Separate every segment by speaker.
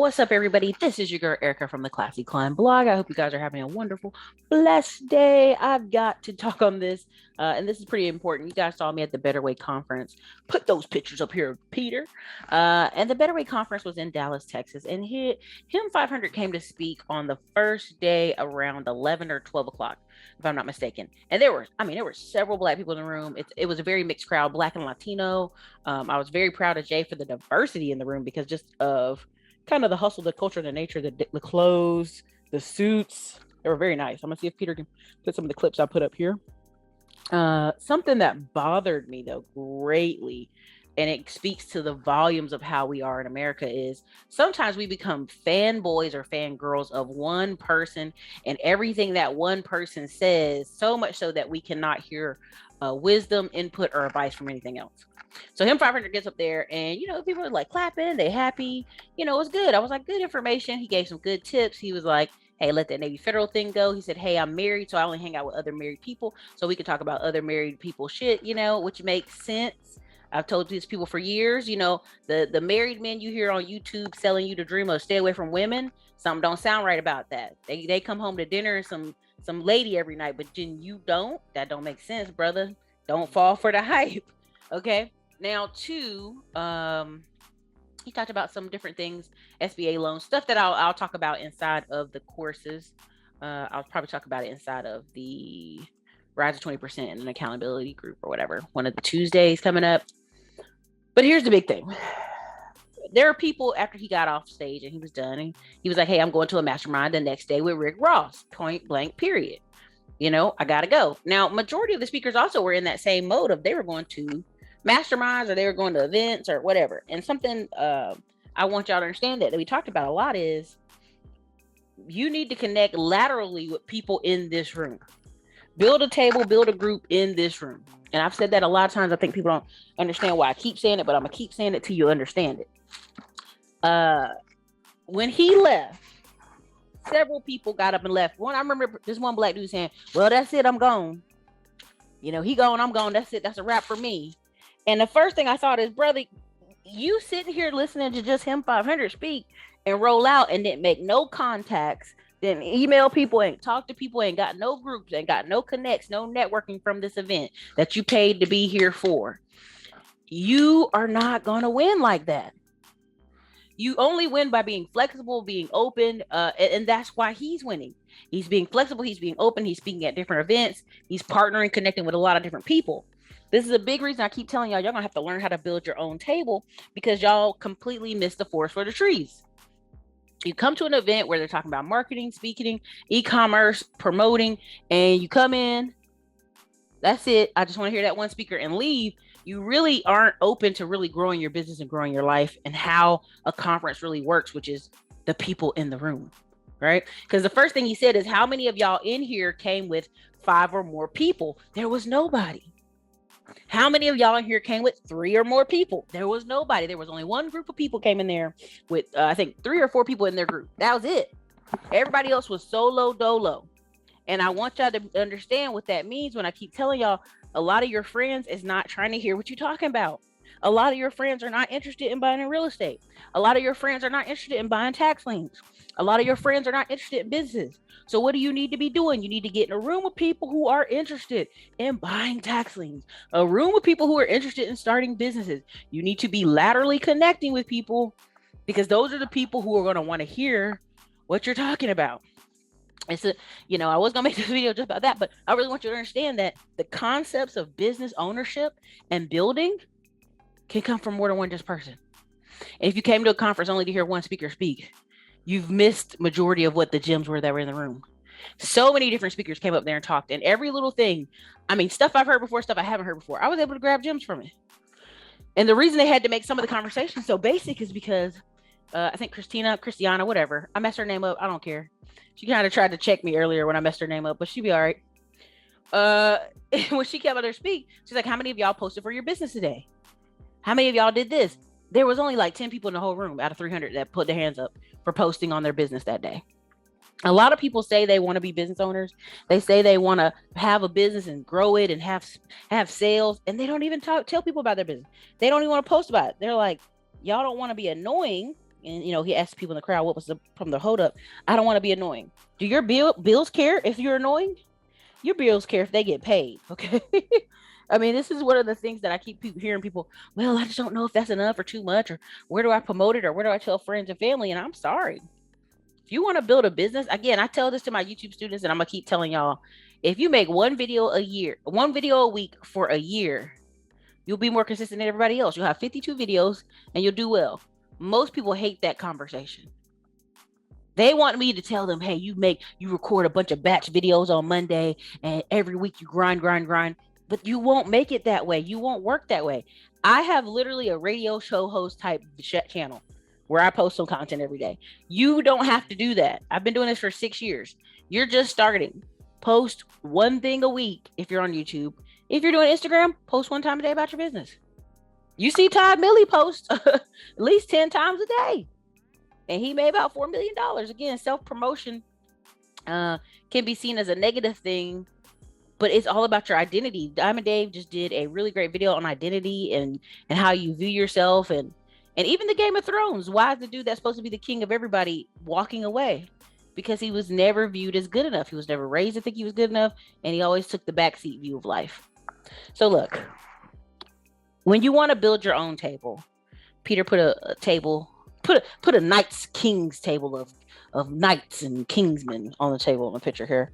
Speaker 1: What's up, everybody? This is your girl Ericka from the CLASSYIT blog. I hope you guys are having a wonderful, blessed day. I've got to talk on this, and this is pretty important. You guys saw me at the Better Way conference. Put those pictures up here, Peter. And the Better Way conference was in Dallas, Texas, and him 500 came to speak on the first day around 11 or 12 o'clock, if I'm not mistaken. And there were several Black people in the room. It was a very mixed crowd, Black and Latino. I was very proud of Jay for the diversity in the room because just of kind of the hustle, the culture, the nature, the clothes, the suits. They were very nice. I'm gonna see if Peter can put some of the clips I put up here. Something that bothered me though greatly, and it speaks to the volumes of how we are in America, is sometimes we become fanboys or fangirls of one person and everything that one person says, so much so that we cannot hear wisdom, input, or advice from anything else. So him 500 gets up there and, people are like clapping, they happy, it's good. I was like, good information. He gave some good tips. He was like, hey, let that Navy Federal thing go. He said, hey, I'm married, so I only hang out with other married people. So we can talk about other married people shit, which makes sense. I've told these people for years, the married men you hear on YouTube selling you the dream of stay away from women. Something don't sound right about that. They come home to dinner and some lady every night, but then you don't. That don't make sense, brother. Don't fall for the hype. Okay. Now, two, he talked about some different things, SBA loans, stuff that I'll talk about inside of the courses. I'll probably talk about it inside of the Rise of 20% in an accountability group or whatever. One of the Tuesdays coming up. But here's the big thing. There are people after he got off stage and he was done, and he was like, hey, I'm going to a mastermind the next day with Rick Ross, point blank, period. I got to go. Now, majority of the speakers also were in that same mode of they were going to masterminds or they were going to events or whatever. And something I want y'all to understand that we talked about a lot is you need to connect laterally with people in this room. Build a table, build a group in this room. And I've said that a lot of times. I think people don't understand why I keep saying it, but I'm going to keep saying it till you understand it. When he left, several people got up and left. I remember this one Black dude saying, well, that's it, I'm gone. He gone, I'm gone. That's it. That's a wrap for me. And the first thing I thought is, brother, you sitting here listening to just him 500 speak and roll out and didn't make no contacts, didn't email people, ain't talk to people, ain't got no groups, ain't got no connects, no networking from this event that you paid to be here for. You are not going to win like that. You only win by being flexible, being open, and that's why he's winning. He's being flexible, he's being open, he's speaking at different events, he's partnering, connecting with a lot of different people. This is a big reason I keep telling y'all gonna have to learn how to build your own table, because y'all completely miss the forest for the trees. You come to an event where they're talking about marketing, speaking, e-commerce, promoting, and you come in, that's it. I just want to hear that one speaker and leave. You really aren't open to really growing your business and growing your life and how a conference really works, which is the people in the room, right? Because the first thing he said is, how many of y'all in here came with 5 or more people? There was nobody. How many of y'all in here came with 3 or more people? There was nobody. There was only one group of people came in there with, I think 3 or 4 people in their group. That was it. Everybody else was solo dolo. And I want y'all to understand what that means when I keep telling y'all, a lot of your friends is not trying to hear what you're talking about. A lot of your friends are not interested in buying in real estate. A lot of your friends are not interested in buying tax liens. A lot of your friends are not interested in business. So what do you need to be doing? You need to get in a room with people who are interested in buying tax liens, a room with people who are interested in starting businesses. You need to be laterally connecting with people, because those are the people who are going to want to hear what you're talking about. It's I was gonna make this video just about that, but I really want you to understand that the concepts of business ownership and building can come from more than one just person. And if you came to a conference only to hear one speaker speak, you've missed majority of what the gems were that were in the room. So many different speakers came up there and talked, and every little thing, stuff I've heard before, stuff I haven't heard before, I was able to grab gems from it. And the reason they had to make some of the conversations so basic is because I think Christiana, whatever, I messed her name up, I don't care. She kind of tried to check me earlier when I messed her name up, but she'd be all right. When she came out there to speak, she's like, how many of y'all posted for your business today? How many of y'all did this? There was only like 10 people in the whole room out of 300 that put their hands up for posting on their business that day. A lot of people say they want to be business owners. They say they want to have a business and grow it and have sales, and they don't even tell people about their business. They don't even want to post about it. They're like, y'all don't want to be annoying. And, he asked people in the crowd what was from the hold up. I don't want to be annoying. Do your bills care if you're annoying? Your bills care if they get paid. Okay. I mean, this is one of the things that I keep hearing people, well, I just don't know if that's enough or too much, or where do I promote it, or where do I tell friends and family? And I'm sorry. If you want to build a business, again, I tell this to my YouTube students, and I'm going to keep telling y'all, if you make one video a week for a year, you'll be more consistent than everybody else. You'll have 52 videos and you'll do well. Most people hate that conversation. They want me to tell them, hey, you record a bunch of batch videos on Monday and every week you grind, but you won't make it that way. You won't work that way. I have literally a radio show host type channel where I post some content every day. You don't have to do that. I've been doing this for 6 years. You're just starting. Post one thing a week if you're on YouTube. If you're doing Instagram, post one time a day about your business. You see Todd Milley post at least 10 times a day. And he made about $4 million. Again, self-promotion can be seen as a negative thing, but it's all about your identity. Diamond Dave just did a really great video on identity and how you view yourself. And even the Game of Thrones, why is the dude that's supposed to be the king of everybody walking away? Because he was never viewed as good enough. He was never raised to think he was good enough. And he always took the backseat view of life. So look, when you want to build your own table, Peter put a table, put a knights kings table of knights and kingsmen on the table in the picture here.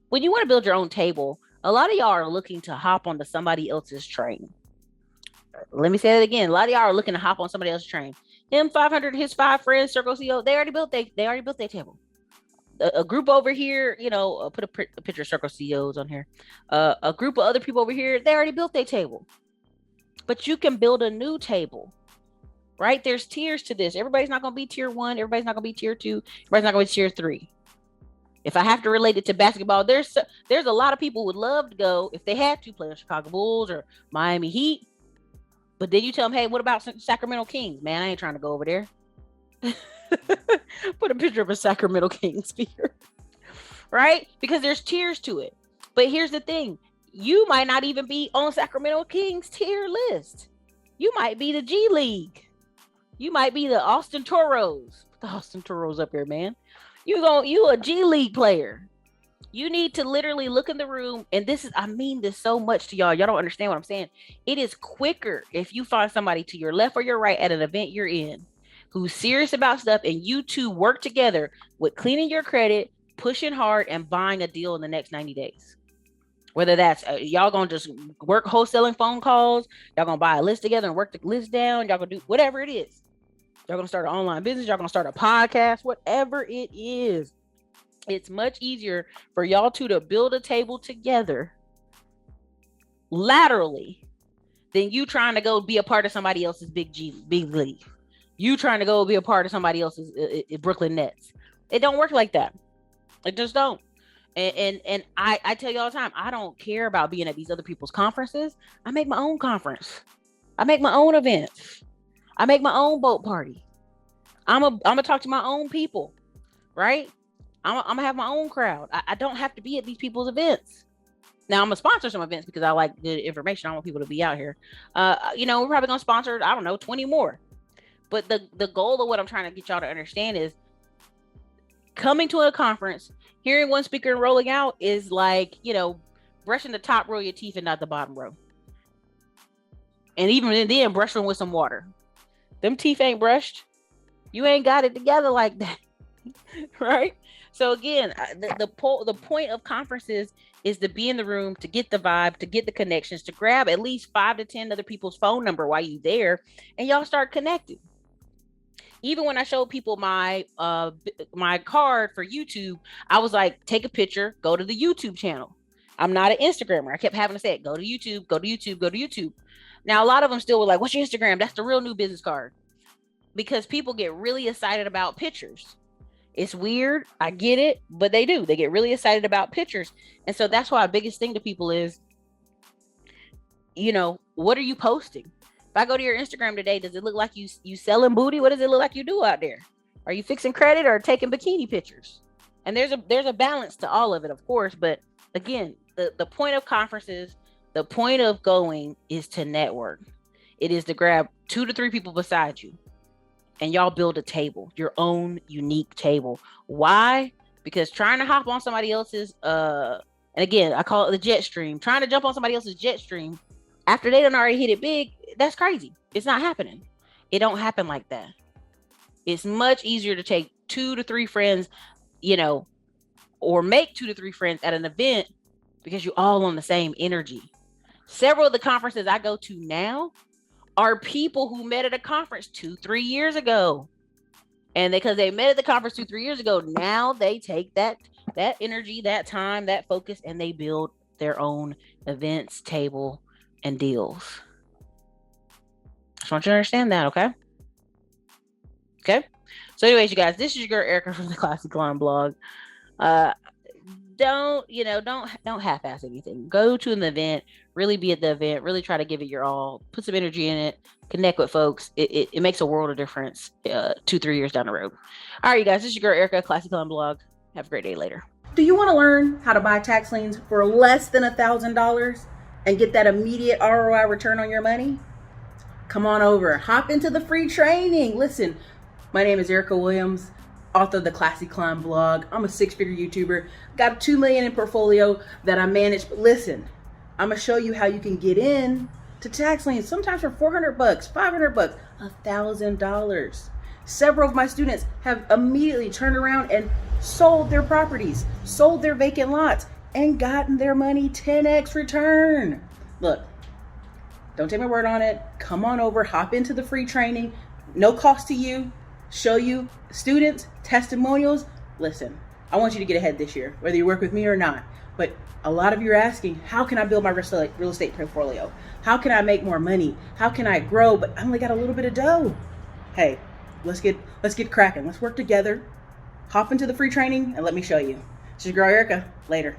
Speaker 1: When you want to build your own table, a lot of y'all are looking to hop onto somebody else's train. Let me say that again. A lot of y'all are looking to hop on somebody else's train. Him, 500, his 5 friends, Circle CEO, they already built their table. A group over here, put a picture of Circle CEOs on here. A group of other people over here, they already built their table. But you can build a new table, right? There's tiers to this. Everybody's not going to be tier 1. Everybody's not going to be tier 2. Everybody's not going to be tier 3. If I have to relate it to basketball, there's a lot of people who would love to go, if they had to, play the Chicago Bulls or Miami Heat. But then you tell them, hey, what about Sacramento Kings? Man, I ain't trying to go over there. Put a picture of a Sacramento Kings here, right? Because there's tiers to it. But here's the thing. You might not even be on Sacramento Kings tier list. You might be the G League. You might be the Austin Toros. Put the Austin Toros up here, man. You a G League player. You need to literally look in the room. And I mean this so much to y'all. Y'all don't understand what I'm saying. It is quicker if you find somebody to your left or your right at an event you're in who's serious about stuff, and you two work together with cleaning your credit, pushing hard, and buying a deal in the next 90 days. Whether that's y'all gonna just work wholesaling phone calls, y'all gonna buy a list together and work the list down, y'all gonna do whatever it is. Y'all gonna start an online business, y'all gonna start a podcast, whatever it is. It's much easier for y'all two to build a table together laterally than you trying to go be a part of somebody else's big league. You trying to go be a part of somebody else's Brooklyn Nets. It don't work like that. It just don't. And I tell you all the time, I don't care about being at these other people's conferences. I make my own conference. I make my own events. I make my own boat party. I'm gonna talk to my own people, right? I'm gonna have my own crowd. I don't have to be at these people's events. Now I'm gonna sponsor some events because I like good information. I want people to be out here. We're probably gonna sponsor, 20 more. But the goal of what I'm trying to get y'all to understand is coming to a conference, hearing one speaker and rolling out is like, brushing the top row of your teeth and not the bottom row. And even then, brush them with some water. Them teeth ain't brushed. You ain't got it together like that. Right? So again, the point of conferences is to be in the room, to get the vibe, to get the connections, to grab at least 5 to 10 other people's phone number while you're there, and y'all start connecting. Even when I showed people my card for YouTube, I was like, take a picture, go to the YouTube channel. I'm not an Instagrammer. I kept having to say it, go to YouTube, go to YouTube, go to YouTube. Now, a lot of them still were like, what's your Instagram? That's the real new business card. Because people get really excited about pictures. It's weird. I get it, but they do. They get really excited about pictures. And so that's why our biggest thing to people is, what are you posting? If I go to your Instagram today, does it look like you selling booty? What does it look like you do out there? Are you fixing credit or taking bikini pictures? And there's a balance to all of it, of course. But again, the point of conferences, the point of going is to network. It is to grab 2 to 3 people beside you and y'all build a table, your own unique table. Why? Because trying to hop on somebody else's, and again, I call it the jet stream, trying to jump on somebody else's jet stream after they done already hit it big, that's crazy. It's not happening. It don't happen like that. It's much easier to take 2 to 3 friends, or make 2 to 3 friends at an event because you're all on the same energy. Several of the conferences I go to now are people who met at a conference 2-3 years ago. And because they met at the conference 2-3 years ago, now they take that energy, that time, that focus, and they build their own events, table, and deals. Just want you to understand that, okay? Okay. So anyways, you guys, this is your girl Ericka from the Classy Climb blog. Don't half-ass anything. Go to an event, really be at the event, really try to give it your all, put some energy in it, connect with folks. It makes a world of difference 2-3 years down the road. All right, you guys, this is your girl Ericka, Classy Climb blog. Have a great day later.
Speaker 2: Do you want to learn how to buy tax liens for less than $1,000 and get that immediate ROI return on your money? Come on over, hop into the free training. Listen, my name is Ericka Williams, author of the Classy Climb blog. I'm a 6-figure YouTuber, got $2 million in portfolio that I manage. But listen, I'm gonna show you how you can get in to tax liens, sometimes for $400, $500, $1,000. Several of my students have immediately turned around and sold their properties, sold their vacant lots, and gotten their money 10x return. Look, don't take my word on it. Come on over, hop into the free training, no cost to you. Show you students, testimonials. Listen, I want you to get ahead this year, whether you work with me or not. But a lot of you are asking, how can I build my real estate portfolio? How can I make more money? How can I grow? But I only got a little bit of dough. Hey, let's get cracking. Let's work together. Hop into the free training and let me show you. This is your girl Ericka. Later.